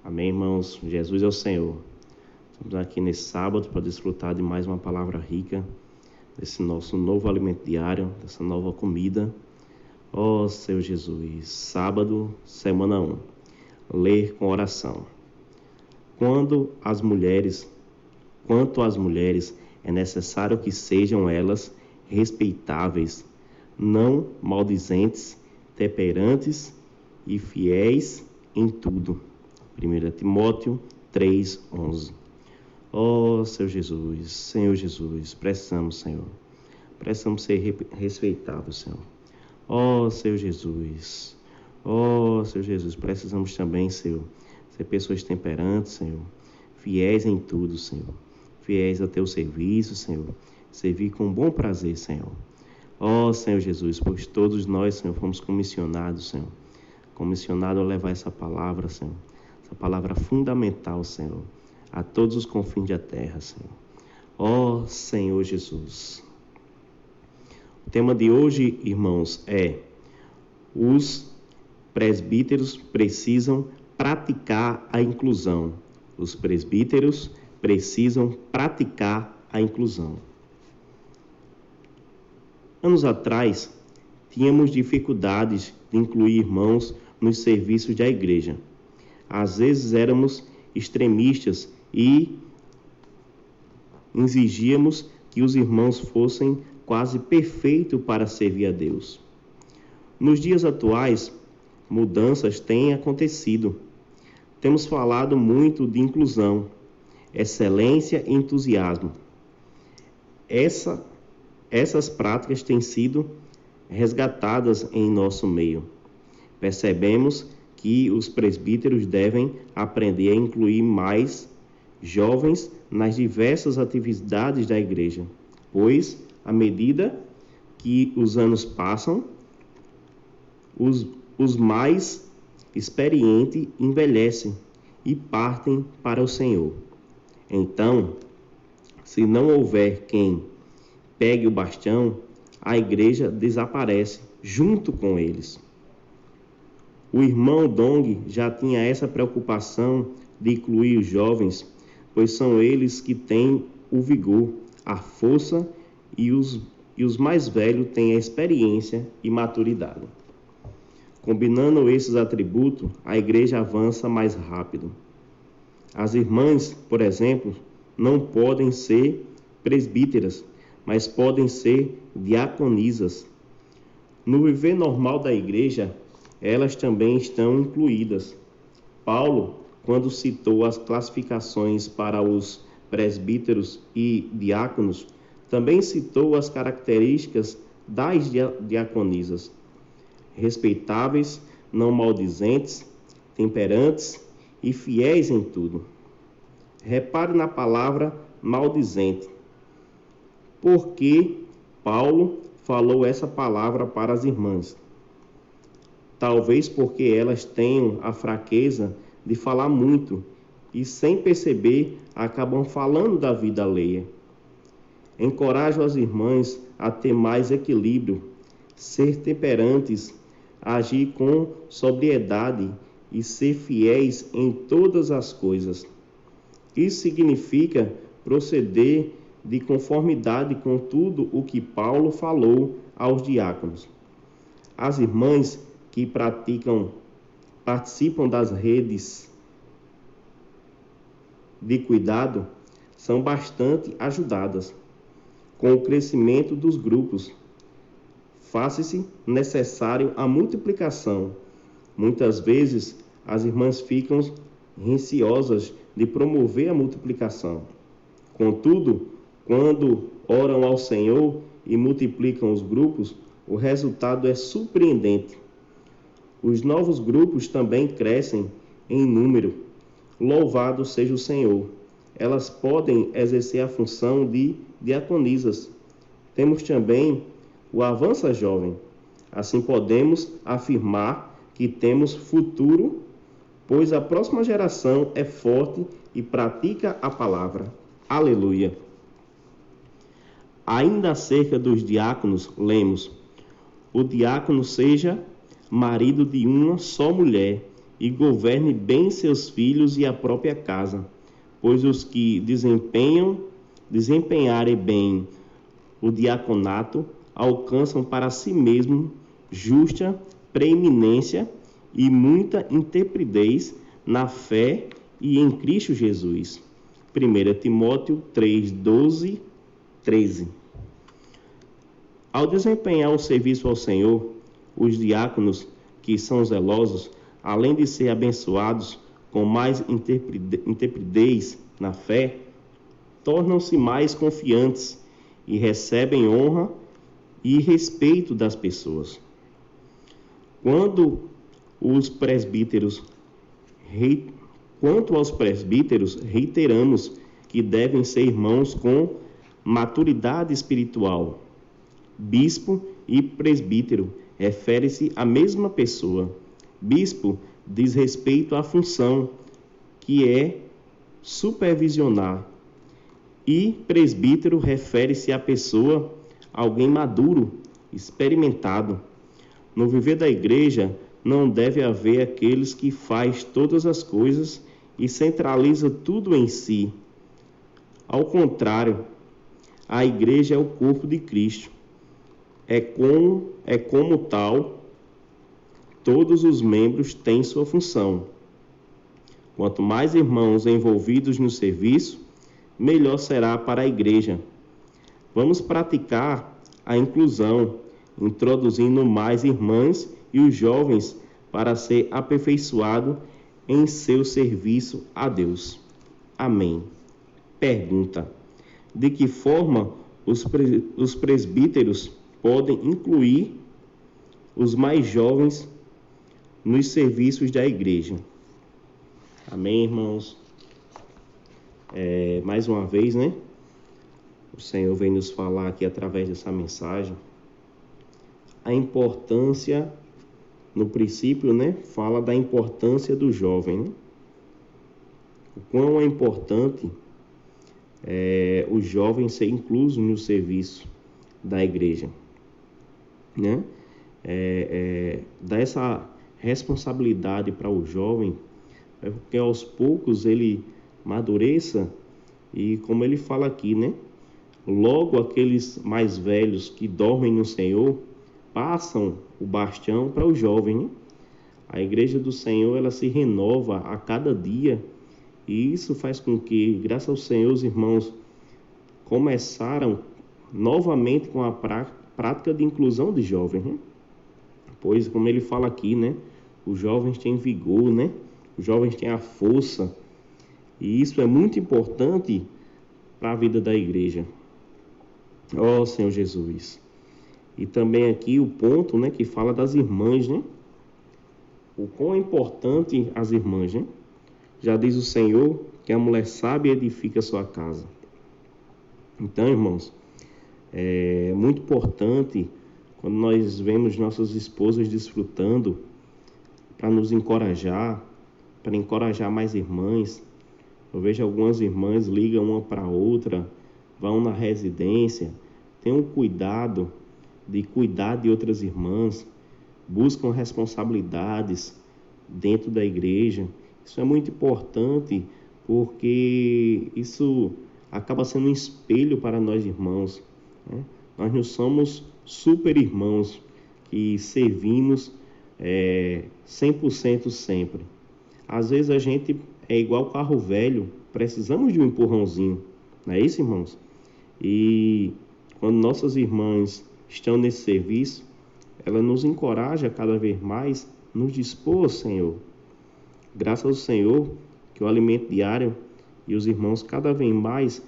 Amém, irmãos. Jesus é o Senhor. Estamos aqui nesse sábado para desfrutar de mais uma palavra rica, desse nosso novo alimento diário, dessa nova comida. Ó Senhor Jesus, sábado, semana 1. Ler com oração. Quanto às mulheres, é necessário que sejam elas respeitáveis, não maldizentes, temperantes e fiéis em tudo. 1 Timóteo 3:11. Ó Senhor Jesus, precisamos, Senhor. Precisamos ser respeitados, Senhor. Ó Senhor Jesus, precisamos também, Senhor, ser pessoas temperantes, Senhor, fiéis em tudo, Senhor, fiéis a teu serviço, Senhor, servir com bom prazer, Senhor. Ó Senhor Jesus, pois todos nós, Senhor, fomos comissionados, Senhor, a levar essa palavra, Senhor, essa palavra fundamental, Senhor, a todos os confins da terra, Senhor. Ó Senhor Jesus. O tema de hoje, irmãos, é: os presbíteros precisam praticar a inclusão. Os presbíteros precisam praticar a inclusão. Anos atrás, tínhamos dificuldades de incluir irmãos nos serviços da igreja. Às vezes éramos extremistas e exigíamos que os irmãos fossem quase perfeitos para servir a Deus. Nos dias atuais, mudanças têm acontecido. Temos falado muito de inclusão, excelência e entusiasmo. Essas práticas têm sido resgatadas em nosso meio. Percebemos que os presbíteros devem aprender a incluir mais jovens nas diversas atividades da igreja, pois, à medida que os anos passam, os mais experientes envelhecem e partem para o Senhor. Então, se não houver quem pegue o bastão, a igreja desaparece junto com eles. O irmão Dong já tinha essa preocupação de incluir os jovens, pois são eles que têm o vigor, a força e os mais velhos têm a experiência e maturidade. Combinando esses atributos, a igreja avança mais rápido. As irmãs, por exemplo, não podem ser presbíteras, mas podem ser diaconisas. No viver normal da igreja, elas também estão incluídas. Paulo, quando citou as classificações para os presbíteros e diáconos, também citou as características das diaconisas: respeitáveis, não maldizentes, temperantes e fiéis em tudo. Repare na palavra maldizente. Por que Paulo falou essa palavra para as irmãs? Talvez porque elas tenham a fraqueza de falar muito e, sem perceber, acabam falando da vida alheia. Encorajo as irmãs a ter mais equilíbrio, ser temperantes, agir com sobriedade e ser fiéis em todas as coisas. Isso significa proceder de conformidade com tudo o que Paulo falou aos diáconos. As irmãs que participam das redes de cuidado são bastante ajudadas com o crescimento dos grupos. Faz-se necessário a multiplicação. Muitas vezes as irmãs ficam receosas de promover a multiplicação. Contudo, quando oram ao Senhor e multiplicam os grupos, o resultado é surpreendente. Os novos grupos também crescem em número. Louvado seja o Senhor. Elas podem exercer a função de diaconisas, temos também o Avança Jovem. Assim podemos afirmar que temos futuro, pois a próxima geração é forte e pratica a palavra. Aleluia! Ainda acerca dos diáconos, lemos: o diácono seja marido de uma só mulher e governe bem seus filhos e a própria casa, pois os que desempenharem bem o diaconato alcançam para si mesmo justa preeminência e muita intrepidez na fé e em Cristo Jesus. 1 Timóteo 3, 12, 13. Ao desempenhar o serviço ao Senhor, os diáconos que são zelosos, além de ser abençoados com mais intrepidez na fé, tornam-se mais confiantes e recebem honra e respeito das pessoas. Quanto aos presbíteros, reiteramos que devem ser irmãos com maturidade espiritual. Bispo e presbítero refere-se à mesma pessoa. Bispo diz respeito à função, que é supervisionar, e presbítero refere-se à pessoa, alguém maduro, experimentado. No viver da igreja, não deve haver aqueles que faz todas as coisas e centraliza tudo em si. Ao contrário, a igreja é o corpo de Cristo. É como tal, todos os membros têm sua função. Quanto mais irmãos envolvidos no serviço, melhor será para a igreja. Vamos praticar a inclusão, introduzindo mais irmãs e os jovens para ser aperfeiçoado em seu serviço a Deus. Amém. Pergunta: de que forma os presbíteros podem incluir os mais jovens nos serviços da igreja? Amém, irmãos? Mais uma vez, né? O Senhor vem nos falar aqui através dessa mensagem a importância, no princípio, né? Fala da importância do jovem, né? O quão é importante o jovem ser incluso no serviço da igreja, né? Dar essa responsabilidade para o jovem, porque aos poucos ele amadureça e, como ele fala aqui, né? Logo aqueles mais velhos que dormem no Senhor passam o bastão para o jovem, né? A igreja do Senhor, ela se renova a cada dia, e isso faz com que, graças ao Senhor, os irmãos começaram novamente com a prática de inclusão de jovens, né? Pois, como ele fala aqui, né? Os jovens têm vigor, né? Os jovens têm a força, e isso é muito importante para a vida da igreja. Ó Senhor Jesus. E também aqui o ponto, né, que fala das irmãs, né? O quão é importante as irmãs, né? Já diz o Senhor que a mulher sábia edifica a sua casa. Então, irmãos, é muito importante quando nós vemos nossas esposas desfrutando, para nos encorajar, para encorajar mais irmãs. Eu vejo algumas irmãs ligam uma para a outra, vão na residência, tenham cuidado de cuidar de outras irmãs, buscam responsabilidades dentro da igreja. Isso é muito importante, porque isso acaba sendo um espelho para nós irmãos, né? Nós não somos super irmãos que servimos 100% sempre. Às vezes a gente é igual carro velho, precisamos de um empurrãozinho, não é isso, irmãos? E quando nossas irmãs estão nesse serviço, ela nos encoraja cada vez mais, nos dispor, Senhor. Graças ao Senhor, que o alimento diário e os irmãos cada vez mais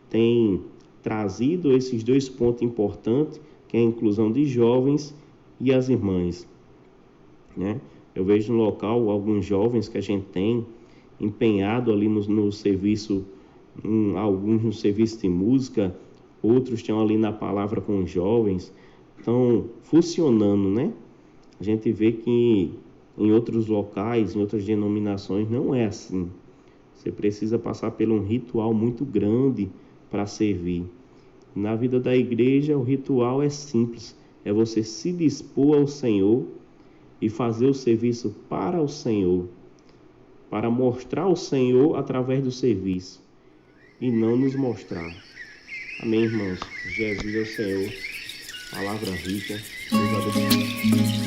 têm trazido esses dois pontos importantes, que é a inclusão de jovens e as irmãs, né? Eu vejo no local alguns jovens que a gente tem empenhado ali no serviço, alguns no serviço de música, outros estão ali na palavra com os jovens, estão funcionando, né? A gente vê que em outros locais, em outras denominações, não é assim. Você precisa passar por um ritual muito grande para servir. Na vida da igreja, o ritual é simples, é você se dispor ao Senhor e fazer o serviço para o Senhor, para mostrar o Senhor através do serviço e não nos mostrar. Amém, irmãos? Jesus é o Senhor. Palavra rica. Deus abençoe.